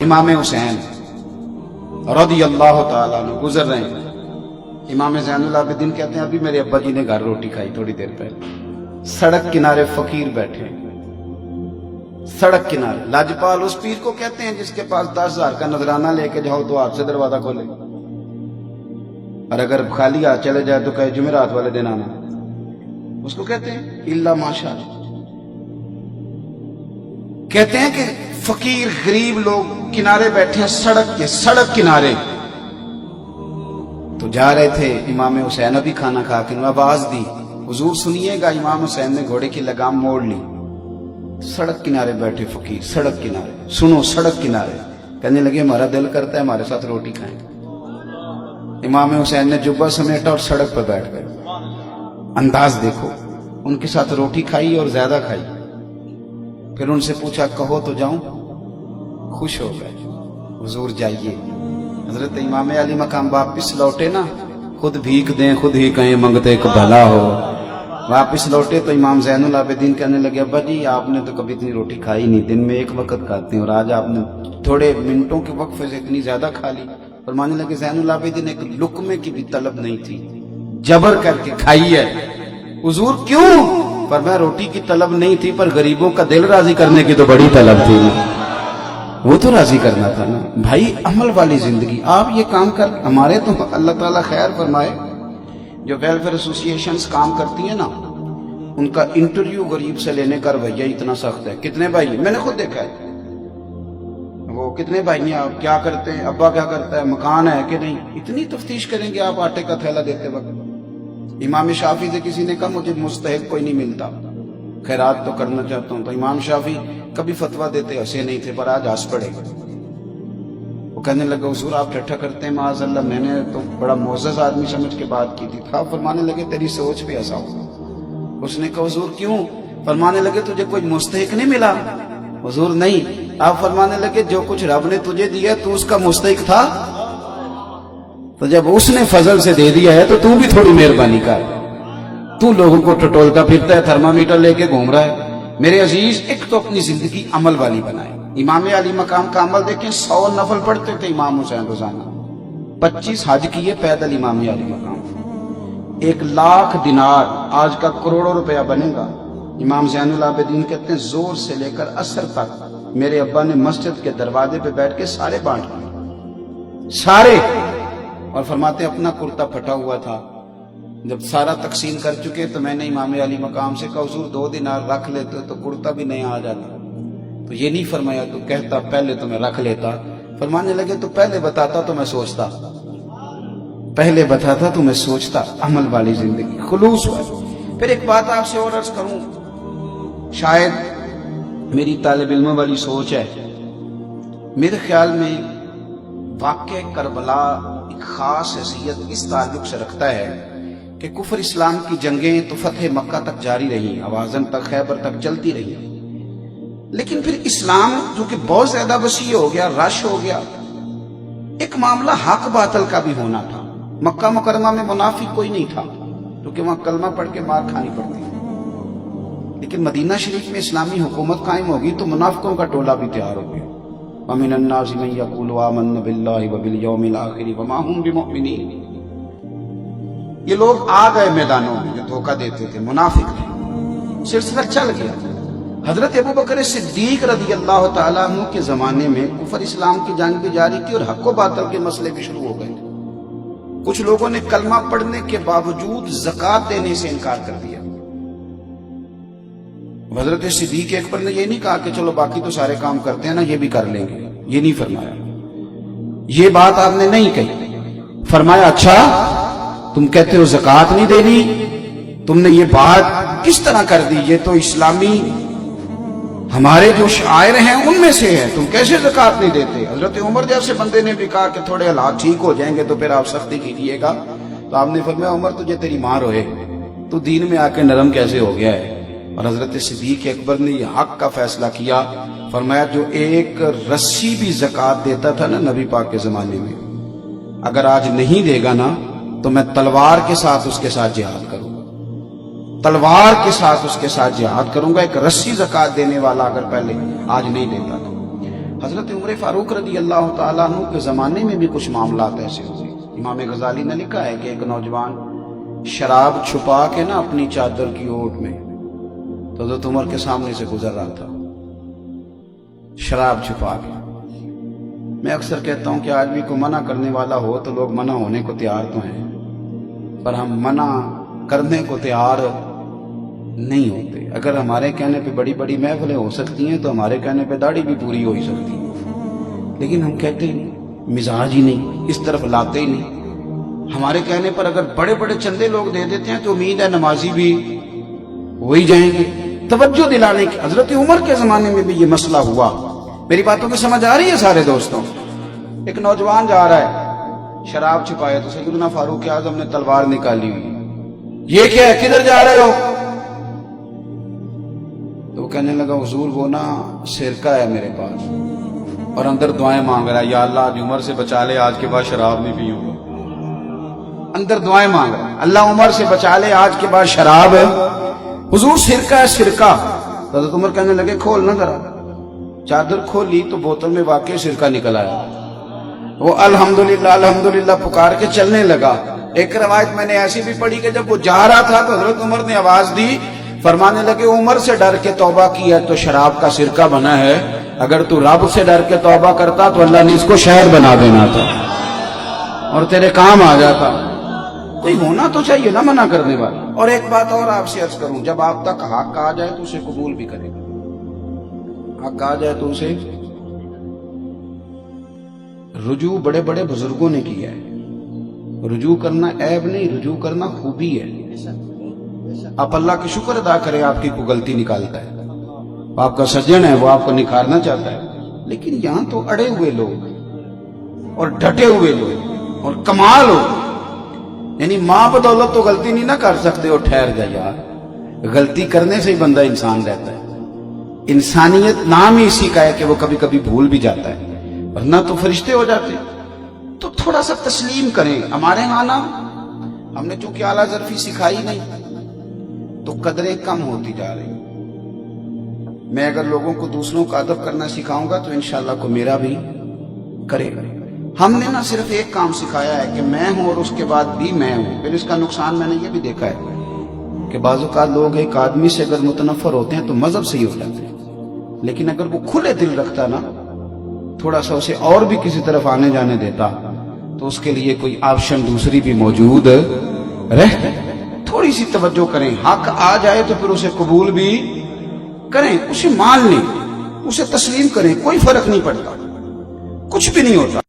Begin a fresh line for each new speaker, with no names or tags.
امام حسین رضی اللہ تعالیٰ عنہ گزر رہے ہیں. امام زین العابدین کہتے ہیں ابھی میرے ابا جی نے گھر روٹی کھائی تھوڑی دیر پہلے. سڑک کنارے فقیر بیٹھے, سڑک کنارے. لاجپال اس پیر کو کہتے ہیں جس کے پاس 10,000 کا نذرانہ لے کے جاؤ تو آپ سے دروازہ کھولے, اور اگر خالی ہاتھ چلے جائے تو کہے جمعرات والے دن آنا. اس کو کہتے ہیں الا ماشاءاللہ. کہتے ہیں کہ فقیر غریب لوگ کنارے بیٹھے ہیں سڑک کنارے. تو جا رہے تھے امام حسین ابھی کھانا کھا کے آواز دی حضور سنیے گا. امام حسین نے گھوڑے کی لگام موڑ لی. سڑک کنارے بیٹھے فقیر, سڑک کنارے, سنو سڑک کنارے. کہنے لگے ہمارا دل کرتا ہے ہمارے ساتھ روٹی کھائیں. امام حسین نے جبہ سمیٹا اور سڑک پر بیٹھ گئے. انداز دیکھو, ان کے ساتھ روٹی کھائی اور زیادہ کھائی. پھر ان سے پوچھا کہو تو جاؤں. خوش ہو گئے. حضور جائیے. حضرت امام علی مقام واپس لوٹے نا, خود بھیک دیں خود ہی کہیں منگتے ایک بھلا ہو. واپس لوٹے تو امام زین العابدین کہنے لگے ابا جی آپ نے تو کبھی اتنی روٹی کھائی نہیں, دن میں ایک وقت کھاتے ہیں اور آج آپ نے تھوڑے منٹوں کے وقفے سے اتنی زیادہ کھا لی. فرمانے لگے زین العابدین ایک لقمے کی بھی طلب نہیں تھی, جبر کر کے کھائی ہے. حضور کیوں؟ فرمایا روٹی کی طلب نہیں تھی پر غریبوں کا دل راضی کرنے کی تو بڑی طلب تھی, وہ تو راضی کرنا تھا نا بھائی. عمل والی زندگی. آپ یہ کام کر, ہمارے تو اللہ تعالیٰ خیر فرمائے جو ویلفیئر ایسوسی ایشنز کام کرتی ہیں نا, ان کا انٹرویو غریب سے لینے کا رویہ اتنا سخت ہے. کتنے بھائی, میں نے خود دیکھا ہے, وہ کتنے بھائی ہیں, آپ کیا کرتے ہیں, ابا کیا کرتا ہے, مکان ہے کہ نہیں, اتنی تفتیش کریں گے آپ آٹے کا تھیلا دیتے وقت. امام شافعی سے کسی نے کہا مجھے مستحق کوئی نہیں ملتا, خیرات تو کرنا چاہتا ہوں. تو امام شافعی کبھی فتویٰ دیتے ہنسے نہیں تھے پر آج ہنس پڑے. وہ کہنے لگا حضور آپ ٹھٹھا کرتے ہیں معاذ اللہ, میں نے تو بڑا معزز آدمی سمجھ کے بات کی تھی. آپ فرمانے لگے تیری سوچ پہ ایسا ہو. اس نے کہا حضور کیوں؟ فرمانے لگے تجھے کوئی مستحق نہیں ملا؟ حضور نہیں. آپ فرمانے لگے جو کچھ رب نے تجھے دیا تو اس کا مستحق تھا, تو جب اس نے فضل سے دے دیا ہے تو تو بھی تھوڑی مہربانی کر. تو لوگوں کو ٹٹولتا پھرتا ہے, تھرمامیٹر لے کے گھوم رہا ہے. میرے عزیز ایک تو اپنی زندگی عمل والی بنائے. امام علی مقام کا عمل دیکھیں, 100 نفل پڑھتے تھے امام حسین روزانہ. 25 حج کیے پیدل امام علی مقام. 1,00,000 دینار آج کا کروڑوں روپیہ بنے گا. امام زین العابدین کہتے ہیں زور سے لے کر عصر تک میرے ابا نے مسجد کے دروازے پہ بیٹھ کے سارے بانٹ دیے, سارے. اور فرماتے اپنا کرتا پھٹا ہوا تھا, جب سارا تقسیم کر چکے تو میں نے امام علی مقام سے کہا حضور 2 دینار رکھ لیتے تو کرتا بھی نہیں آ جاتا. تو یہ نہیں فرمایا تو کہتا پہلے تو میں رکھ لیتا. فرمانے لگے تو پہلے بتاتا تو میں سوچتا, پہلے بتاتا تو میں سوچتا. عمل والی زندگی, خلوص والی. پھر ایک بات آپ سے اور عرض کروں, شاید میری طالب علم والی سوچ ہے, میرے خیال میں واقع کربلا ایک خاص حیثیت اس تعلق سے رکھتا ہے کہ کفر اسلام کی جنگیں تو فتح مکہ تک جاری رہی, اوازن تک, خیبر تک چلتی رہی. لیکن پھر اسلام جو کہ بہت زیادہ وسیع ہو گیا, رش ہو گیا, ایک معاملہ حق باطل کا بھی ہونا تھا. مکہ مکرمہ میں منافق کوئی نہیں تھا کیونکہ وہاں کلمہ پڑھ کے مار کھانی پڑتی. لیکن مدینہ شریف میں اسلامی حکومت قائم ہوگی تو منافقوں کا ٹولہ بھی تیار ہو گیا. وَمِنَ النَّاسِ مَن يَقُولُ آمَنَّا بِاللَّهِ وَبِالْيَوْمِ الْآخِرِ وَمَا هُمْ بِمُؤْمِنِينَ. یہ لوگ آ گئے میدانوں میں جو دھوکہ دیتے تھے, منافق تھے. سلسلہ چل گیا. حضرت ابوبکر صدیق رضی اللہ تعالیٰ عنہ کے زمانے میں کفر اسلام کی جنگ بھی جاری تھی اور حق و باطل کے مسئلے بھی شروع ہو گئے. کچھ لوگوں نے کلمہ پڑھنے کے باوجود زکوٰۃ دینے سے انکار کر دیا. حضرت صدیق اکبر نے یہ نہیں کہا کہ چلو باقی تو سارے کام کرتے ہیں نا یہ بھی کر لیں گے, یہ نہیں فرمایا. یہ بات آپ نے نہیں کہی. فرمایا اچھا تم کہتے ہو زکوٰۃ نہیں دینی, تم نے یہ بات کس طرح کر دی, یہ تو اسلامی ہمارے جو شعائر ہیں ان میں سے ہے, تم کیسے زکوٰۃ نہیں دیتے؟ حضرت عمر جیسے بندے نے بھی کہا کہ تھوڑے حالات ٹھیک ہو جائیں گے تو پھر آپ سختی کیجیے گا. تو آپ نے فرمایا عمر تجھے تیری ماں روئے, تو دین میں آ کے نرم کیسے ہو گیا ہے. اور حضرت صدیق اکبر نے یہ حق کا فیصلہ کیا. فرمایا جو ایک رسی بھی زکوٰۃ دیتا تھا نا نبی پاک کے زمانے میں, اگر آج نہیں دے گا نا تو میں تلوار کے ساتھ اس کے ساتھ جہاد کروں گا. تلوار کے ساتھ اس کے ساتھ جہاد کروں گا. ایک رسی زکات دینے والا اگر پہلے آج نہیں دیتا تو. حضرت عمر فاروق رضی اللہ تعالیٰ عنہ کے زمانے میں بھی کچھ معاملات ایسے ہوئے. امام غزالی نے لکھا ہے کہ ایک نوجوان شراب چھپا کے نا اپنی چادر کی اوٹ میں تو حضرت عمر کے سامنے سے گزر رہا تھا شراب چھپا کے. میں اکثر کہتا ہوں کہ آج بھی کوئی منع کرنے والا ہو تو لوگ منع ہونے کو تیار تو ہیں، پر ہم منع کرنے کو تیار نہیں ہوتے. اگر ہمارے کہنے پہ بڑی بڑی محفلیں ہو سکتی ہیں تو ہمارے کہنے پہ داڑھی بھی پوری ہو ہی سکتی ہے، لیکن ہم کہتے ہی نہیں، مزاج ہی نہیں، اس طرف لاتے ہی نہیں. ہمارے کہنے پر اگر بڑے بڑے چندے لوگ دے دیتے ہیں تو امید ہے نمازی بھی ہو ہی جائیں گے. توجہ دلانے کی حضرت عمر کے زمانے میں بھی یہ مسئلہ ہوا. میری باتوں کی سمجھ آ رہی ہے سارے دوستوں؟ ایک نوجوان جا رہا ہے شراب چھپائے تو سیدنا فاروق اعظم نے تلوار نکالی ہوئی. یہ کیا ہے، کدھر جا رہے ہو؟ تو وہ کہنے لگا حضور وہ نا سرکہ ہے میرے پاس اور اندر دعائیں مانگ رہا ہے، یا اللہ آج عمر سے بچا لے، آج کے بعد شراب نہیں پیوں گا. اندر دعائیں مانگ رہا ہے، اللہ عمر سے بچا لے، آج کے بعد شراب ہے. حضور سرکہ ہے سرکہ. حضرت عمر کہنے لگے کھول نہ ذرا. چادر کھولی تو بوتل میں واقعی سرکہ نکل آیا. وہ الحمدللہ الحمدللہ پکار کے چلنے لگا. ایک روایت میں نے ایسی بھی پڑھی کہ جب وہ جا رہا تھا تو حضرت عمر نے آواز دی، فرمانے لگے عمر سے ڈر کے توبہ کی ہے تو شراب کا سرکہ بنا ہے، اگر تو رب سے ڈر کے توبہ کرتا تو اللہ نے اس کو شہد بنا دینا تھا اور تیرے کام آ جاتا. کوئی ہونا تو چاہیے نا منع کرنے والا. اور ایک بات اور آپ سے عرض کروں، جب آپ تک حق آ جائے تو اسے قبول بھی کرے. حق آ جائے تو اسے رجوع بڑے بڑے بزرگوں نے کیا ہے. رجوع کرنا عیب نہیں، رجوع کرنا خوبی ہے. آپ اللہ کی شکر ادا کریں، آپ کی کوئی غلطی نکالتا ہے، آپ کا سجن ہے، وہ آپ کو نکھارنا چاہتا ہے. لیکن یہاں تو اڑے ہوئے لوگ اور ڈٹے ہوئے لوگ اور کمال ہو، یعنی ماں بدولت تو غلطی نہیں نہ کر سکتے ہو. ٹھہر جا یار، غلطی کرنے سے ہی بندہ انسان رہتا ہے. انسانیت نام ہی اسی کا ہے کہ وہ کبھی کبھی بھول بھی جاتا ہے، ورنہ تو فرشتے ہو جاتے. تو تھوڑا سا تسلیم کریں. ہمارے ہاں نا ہم نے چونکہ اعلیٰ ظرفی سکھائی نہیں تو قدریں کم ہوتی جا رہی. میں اگر لوگوں کو دوسروں کا ادب کرنا سکھاؤں گا تو انشاءاللہ کو میرا بھی کرے گا. ہم نے نہ صرف ایک کام سکھایا ہے کہ میں ہوں اور اس کے بعد بھی میں ہوں. پھر اس کا نقصان میں نے یہ بھی دیکھا ہے کہ بعض اوقات لوگ ایک آدمی سے اگر متنفر ہوتے ہیں تو مذہب سے ہی ہو جاتے ہیں، لیکن اگر وہ کھلے دل رکھتا نا، تھوڑا سا اسے اور بھی کسی طرف آنے جانے دیتا تو اس کے لیے کوئی آپشن دوسری بھی موجود رہتی. تھوڑی سی توجہ کریں. حق آ جائے تو پھر اسے قبول بھی کریں، اسے مان لیں، اسے تسلیم کریں. کوئی فرق نہیں پڑتا، کچھ بھی نہیں ہوتا.